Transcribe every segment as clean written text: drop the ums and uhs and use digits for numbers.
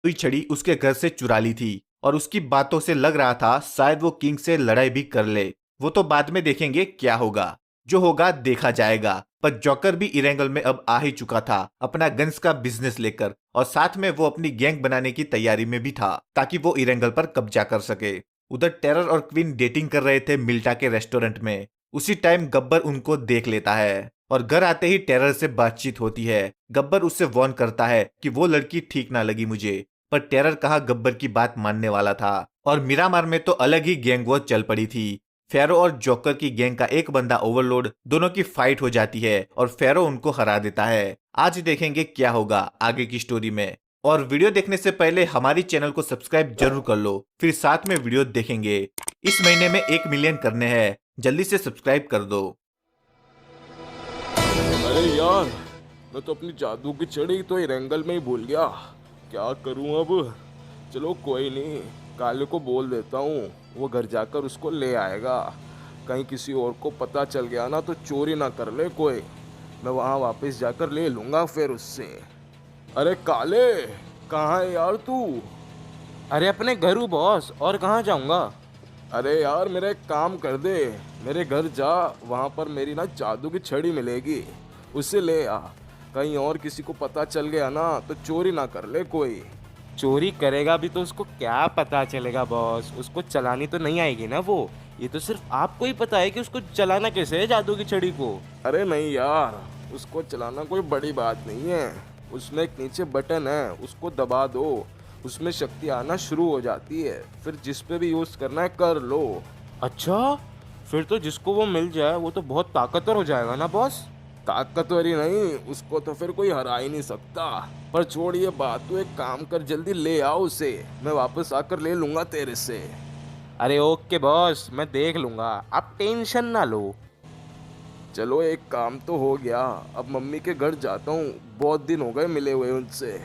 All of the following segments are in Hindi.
हुई छड़ी उसके घर से चुरा ली थी और उसकी बातों से लग रहा था शायद वो किंग से लड़ाई भी कर ले। वो तो बाद में देखेंगे क्या होगा, जो होगा देखा जाएगा। पर जॉकर भी इरेंगल में अब आ ही चुका था अपना गन्स का बिजनेस लेकर, और साथ में वो अपनी गैंग बनाने की तैयारी में भी था ताकि वो इरेंगल पर कब्जा कर सके। उधर टेरर और क्वीन डेटिंग कर रहे थे मिल्टा के रेस्टोरेंट में। उसी टाइम गब्बर उनको देख लेता है और घर आते ही टेरर से बातचीत होती है। गब्बर उससे वार्न करता है कि वो लड़की ठीक ना लगी मुझे, पर टेरर कहाँ गब्बर की बात मानने वाला था। और मिरामार में तो अलग ही गैंग वॉर चल पड़ी थी। फेरो और जोकर की गैंग का एक बंदा ओवरलोड, दोनों की फाइट हो जाती है और फेरो उनको हरा देता है। आज देखेंगे क्या होगा आगे की स्टोरी में। और वीडियो देखने से पहले हमारी चैनल को सब्सक्राइब जरूर कर लो, फिर साथ में वीडियो देखेंगे। इस महीने में 1 मिलियन करने हैं, जल्दी से सब्सक्राइब कर दो। अरे यार, मैं तो अपनी जादू की छड़ी तो इरेंगल में ही भूल गया। क्या करूं अब? चलो कोई नहीं, काले को बोल देता हूँ, वो घर जाकर उसको ले आएगा। कहीं किसी और को पता चल गया ना तो चोरी ना कर ले कोई। मैं वहाँ वापस जाकर ले लूँगा फिर उससे। अरे काले, कहाँ है यार तू? अरे अपने घर हूँ बॉस, और कहाँ जाऊँगा। अरे यार मेरा एक काम कर दे, मेरे घर जा, वहाँ पर मेरी ना जादू की छड़ी मिलेगी, उसे ले आ। कहीं और किसी को पता चल गया ना तो चोरी ना कर ले कोई। चोरी करेगा भी तो उसको क्या पता चलेगा बॉस, उसको चलानी तो नहीं आएगी ना वो। ये तो सिर्फ आपको ही पता है कि उसको चलाना कैसे है जादू की छड़ी को। अरे नहीं यार, उसको चलाना कोई बड़ी बात नहीं है। उसमें एक नीचे बटन है, उसको दबा दो, उसमें शक्ति आना शुरू हो जाती है। फिर जिस पे भी यूज करना है कर लो। अच्छा, फिर तो जिसको वो मिल जाए वो तो बहुत ताकतवर हो जाएगा ना बॉस। ताकतवरी नहीं, उसको तो फिर कोई हरा ही नहीं सकता। पर छोड़ ये बात, तू एक काम कर, जल्दी ले आओ उसे, मैं वापस आकर ले लूंगा तेरे से। अरे ओके बॉस, मैं देख लूँगा, आप टेंशन ना लो। चलो एक काम तो हो गया, अब मम्मी के घर जाता हूँ, बहुत दिन हो गए मिले हुए उनसे।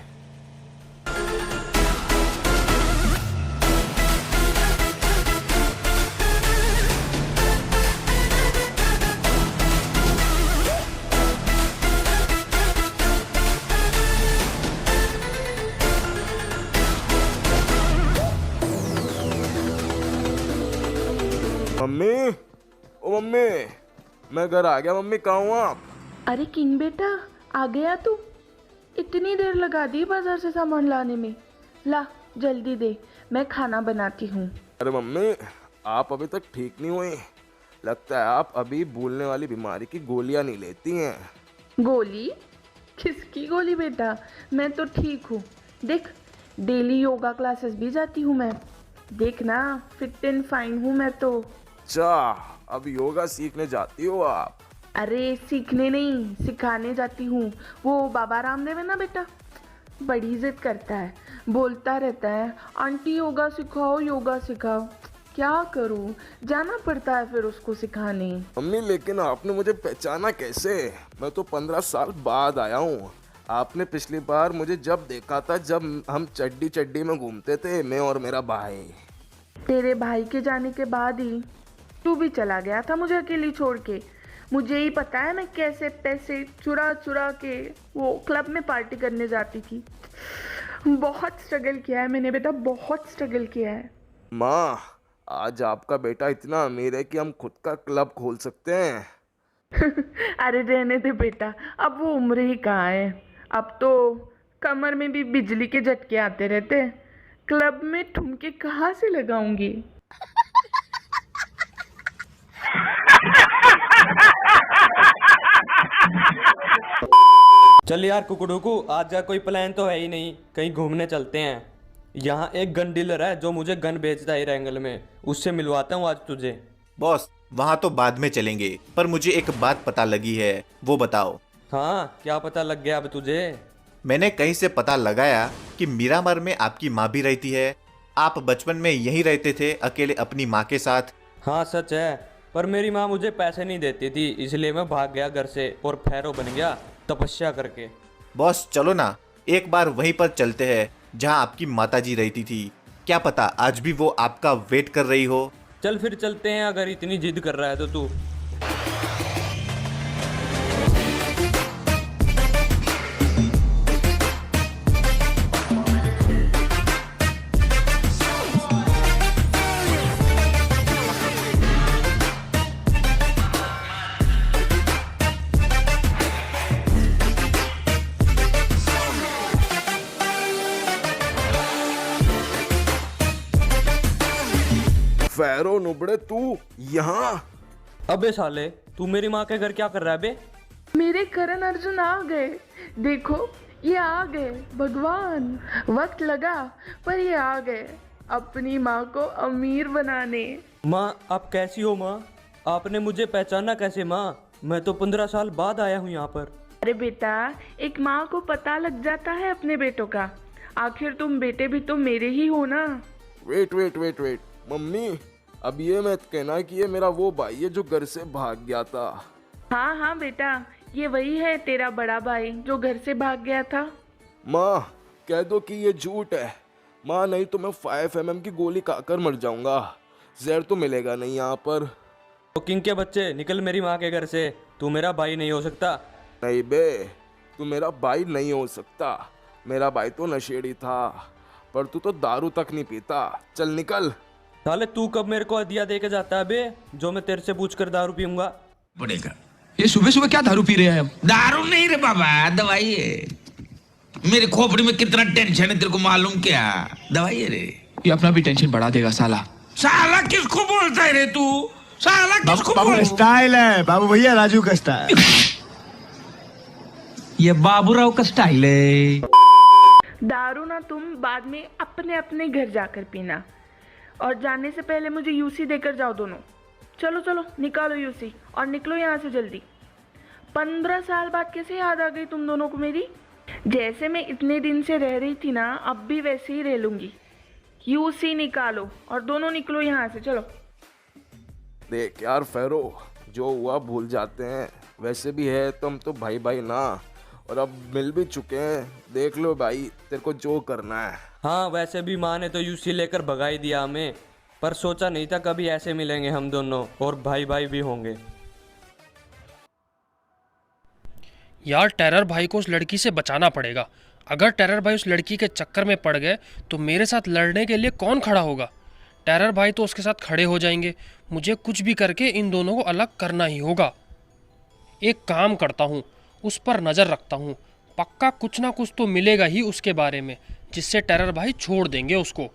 मम्मी, ओ मम्मी, मैं घर आ गया। मम्मी कहाँ हूँ आप? अरे किंग बेटा, आ गया तू? इतनी देर लगा दी बाजार से सामान लाने में। ला जल्दी दे, मैं खाना बनाती हूँ। अरे मम्मी, आप अभी तक ठीक नहीं हुई, लगता है आप अभी भूलने वाली बीमारी की गोलियां नहीं लेती हैं। गोली? किसकी गोली बेटा? मैं तो ठीक हूँ। देख, डेली योगा क्लासेस भी जाती हूँ मैं। देख ना, फिट एंड फाइन हूँ मैं तो। अच्छा, अब योगा सीखने जाती हो आप? अरे सीखने नहीं, सिखाने जाती हूँ। वो बाबा रामदेव है ना बेटा, बड़ी जिद करता है, बोलता रहता है आंटी योगा सिखाओ योगा सिखाओ। क्या करूँ, जाना पड़ता है फिर उसको सिखाने। मम्मी लेकिन आपने मुझे पहचाना कैसे? मैं तो 15 साल बाद आया हूँ। आपने पिछली बार मुझे जब देखा था, जब हम चड्डी चड्डी में घूमते थे, मैं और मेरा भाई। तेरे भाई के जाने के बाद ही तू भी चला गया था मुझे अकेली छोड़ के। मुझे ही पता है मैं कैसे पैसे चुरा चुरा के वो क्लब में पार्टी करने जाती थी। बहुत स्ट्रगल किया है मैंने बेटा, बहुत स्ट्रगल किया है। माँ, आज आपका बेटा इतना अमीर है कि हम खुद का क्लब खोल सकते हैं। अरे रहने दे बेटा, अब वो उम्र ही कहाँ है। अब तो कमर में भी बिजली के झटके आते रहते हैं। क्लब में ठुमके कहाँ से लगाऊंगी। चल यार कुकड़ू, आज का कोई प्लान तो है ही नहीं, कहीं घूमने चलते हैं। यहाँ एक गन डीलर है जो मुझे गन बेचता है एंगल में, उससे मिलवाता हूँ आज तुझे। बॉस, वहाँ तो बाद में चलेंगे, पर मुझे एक बात पता लगी है, वो बताओ। हाँ, क्या पता लग गया अब तुझे? मैंने कहीं से पता लगाया कि मिरामार में आपकी माँ भी रहती है। आप बचपन में यहीं रहते थे अकेले अपनी माँ के साथ। हाँ सच है, पर मेरी माँ मुझे पैसे नहीं देती थी, इसलिए मैं भाग गया घर से और फेरो बन गया तपस्या करके। बॉस चलो ना, एक बार वहीं पर चलते हैं जहाँ आपकी माताजी रहती थी। क्या पता आज भी वो आपका वेट कर रही हो। चल फिर चलते हैं, अगर इतनी जिद कर रहा है तो तू। फेरो नुबड़े तू यहाँ? अबे साले, तू मेरी माँ के घर क्या कर रहा है बे? मेरे करण अर्जुन आ गए। देखो, ये आ गए। भगवान, वक्त लगा पर ये आ गए अपनी माँ को अमीर बनाने। माँ, आप कैसी हो माँ? आपने मुझे पहचाना कैसे माँ? मैं तो 15 साल बाद आया हूँ यहाँ पर। अरे बेटा, एक माँ को पता लग जाता है अपने बेटों का। आखिर तुम बेटे भी तो मेरे ही हो ना। Wait wait wait wait mummy, अब ये मत कहना कि ये मेरा वो भाई है जो घर से भाग गया था। हाँ हाँ बेटा, ये वही है तेरा बड़ा भाई जो घर से भाग गया था। माँ, कह दो कि ये झूठ है। माँ, नहीं तो मैं 5mm की गोली खाकर मर जाऊंगा। जहर तो मिलेगा नहीं यहाँ पर। तो किंग के बच्चे, निकल मेरी माँ के घर से। तू मेरा भाई नहीं हो सकता। नहीं बे, तू मेरा भाई नहीं हो सकता। मेरा भाई तो नशेड़ी था, पर तू तो दारू तक नहीं पीता। चल निकल। साले, तू कब मेरे को हदिया दे के जाता है बे, जो मैं तेरे से पूछ कर दारू पीऊंगा? पड़ेगा। ये सुबह सुबह क्या दारू पी रहे हैं? दारू नहीं रे बाबा, दवाई है। मेरे खोपड़ी में कितना टेंशन है तेरे को मालूम क्या? दवाई है रे। ये अपना भी टेंशन बढ़ा देगा साला। साला किसको बोलता है रे तू? साला किसको बाबू स्टाइल है बाबू भैया, राजू का स्टाइल। ये बाबूराव का स्टाइल है। दारू ना तुम बाद में अपने अपने घर जाकर पीना, और जाने से पहले मुझे यूसी देकर जाओ दोनों। चलो चलो, निकालो यूसी और निकलो यहाँ से जल्दी। 15 साल बाद कैसे याद आ गई तुम दोनों को मेरी? जैसे मैं इतने दिन से रह रही थी ना, अब भी वैसे ही रह लूंगी। यूसी निकालो और दोनों निकलो यहाँ से, चलो। देख यार फेरो, जो हुआ भूल जाते हैं। वैसे भी है तुम तो भाई भाई ना, और अब मिल भी चुके हैं। देख लो भाई, तेरे को जो करना है। हाँ, वैसे भी माँ ने तो यूसी लेकर भगा ही दिया हमें, पर सोचा नहीं था कभी ऐसे मिलेंगे हम दोनों और भाई भाई भी होंगे। यार, टेरर भाई को उस लड़की से बचाना पड़ेगा। अगर टेरर भाई उस लड़की के चक्कर में पड़ गए तो मेरे साथ लड़ने के लिए कौन खड़ा होगा? टेरर भाई तो उसके साथ खड़े हो जाएंगे। मुझे कुछ भी करके इन दोनों को अलग करना ही होगा। एक काम करता हूँ, उस पर नज़र रखता हूँ। पक्का कुछ ना कुछ तो मिलेगा ही उसके बारे में, जिससे टेरर भाई छोड़ देंगे उसको।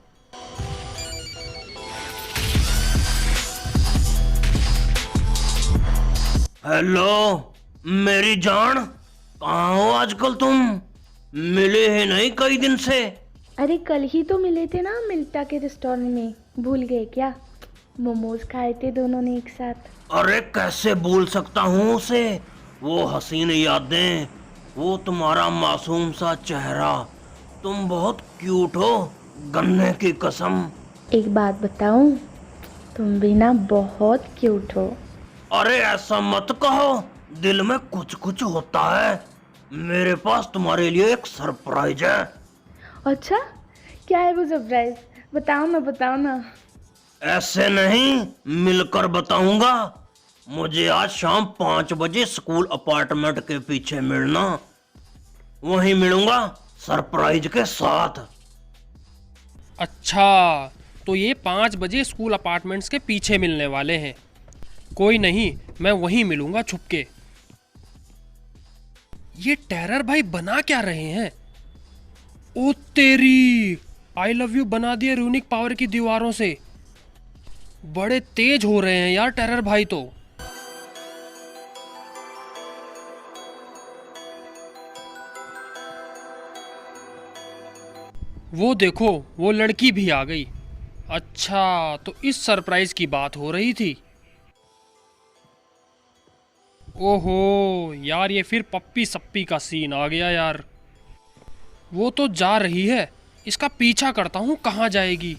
हेलो मेरी जान, कहाँ हो आजकल तुम? मिले हैं नहीं कई दिन से। अरे कल ही तो मिले थे ना मिल्टा के रेस्टोरेंट में, भूल गए क्या? मोमोज खाए थे दोनों ने एक साथ। अरे कैसे भूल सकता हूँ उसे, वो हसीन यादें, वो तुम्हारा मासूम सा चेहरा। तुम बहुत क्यूट हो, गन्ने की कसम। एक बात बताऊं, तुम भी ना बहुत क्यूट हो। अरे ऐसा मत कहो, दिल में कुछ कुछ होता है। मेरे पास तुम्हारे लिए एक सरप्राइज है। अच्छा, क्या है वो सरप्राइज? बताओ ना, बताओ ना। ऐसे नहीं, मिलकर बताऊंगा। मुझे आज शाम 5 बजे स्कूल अपार्टमेंट के पीछे मिलना। वहीं मिलूंगा सरप्राइज के साथ। अच्छा, तो ये 5 बजे स्कूल अपार्टमेंट्स के पीछे मिलने वाले हैं। कोई नहीं, मैं वहीं मिलूंगा छुपके। ये टेरर भाई बना क्या रहे हैं? ओ तेरी, आई लव यू बना दिए रूनिक पावर की दीवारों से। बड़े तेज हो रहे हैं यार टेरर भाई तो। वो देखो, वो लड़की भी आ गई। अच्छा, तो इस सरप्राइज की बात हो रही थी। ओहो यार, ये फिर पप्पी सप्पी का सीन आ गया यार। वो तो जा रही है, इसका पीछा करता हूँ कहाँ जाएगी।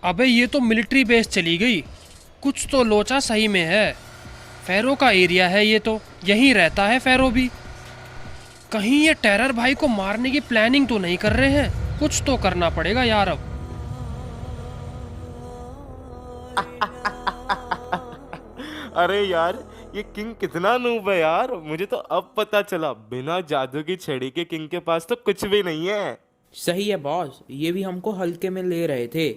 अबे ये तो मिलिट्री बेस चली गई। कुछ तो लोचा सही में है। फेरो का एरिया है ये तो, यहीं रहता है फेरो भी। कहीं ये टेरर भाई को मारने की प्लानिंग तो नहीं कर रहे हैं? कुछ तो करना पड़ेगा यार अब। अरे यार, ये किंग कितना नूब है यार। मुझे तो अब पता चला, बिना जादू की छड़ी के किंग के पास तो कुछ भी नहीं है। सही है बॉस, ये भी हमको हल्के में ले रहे थे।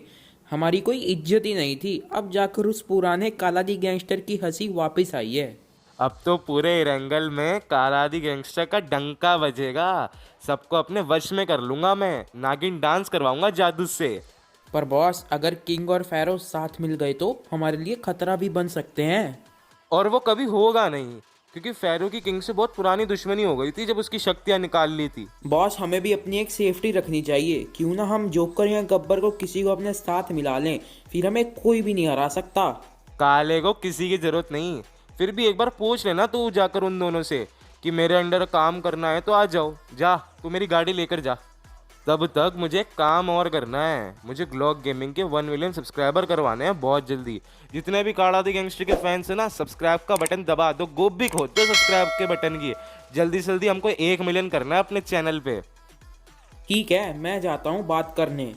हमारी कोई इज्जत ही नहीं थी। अब जाकर उस पुराने कालादी गैंगस्टर की हंसी वापस आई है। अब तो पूरे इरेंगल में कालादी गैंगस्टर का डंका बजेगा। सबको अपने वश में कर लूंगा मैं। नागिन डांस करवाऊंगा जादू से। पर बॉस, अगर किंग और फैरो साथ मिल गए तो हमारे लिए खतरा भी बन सकते हैं। और वो कभी होगा नहीं, क्योंकि फैरो की किंग से बहुत पुरानी दुश्मनी हो गई थी जब उसकी शक्तियां निकाल ली थी। बॉस, हमें भी अपनी एक सेफ्टी रखनी चाहिए। क्यों ना हम जोकर या गब्बर को किसी को अपने साथ मिला लें, फिर हमें कोई भी नहीं हरा सकता। काले को किसी की जरूरत नहीं। फिर भी एक बार पूछ लेना तू जाकर उन दोनों से कि मेरे अंडर काम करना है तो आ जाओ। जा, तू मेरी गाड़ी लेकर जा। तब तक मुझे एक काम और करना है। मुझे ग्लॉक गेमिंग के 1 मिलियन सब्सक्राइबर करवाने हैं बहुत जल्दी। जितने भी कालादी गैंगस्टर के फैंस हैं ना, सब्सक्राइब का बटन दबा दो। गोब भी खोद दो सब्सक्राइब के बटन की। जल्दी से जल्दी हमको 1 मिलियन करना है अपने चैनल पे। ठीक है, मैं जाता हूँ बात करने।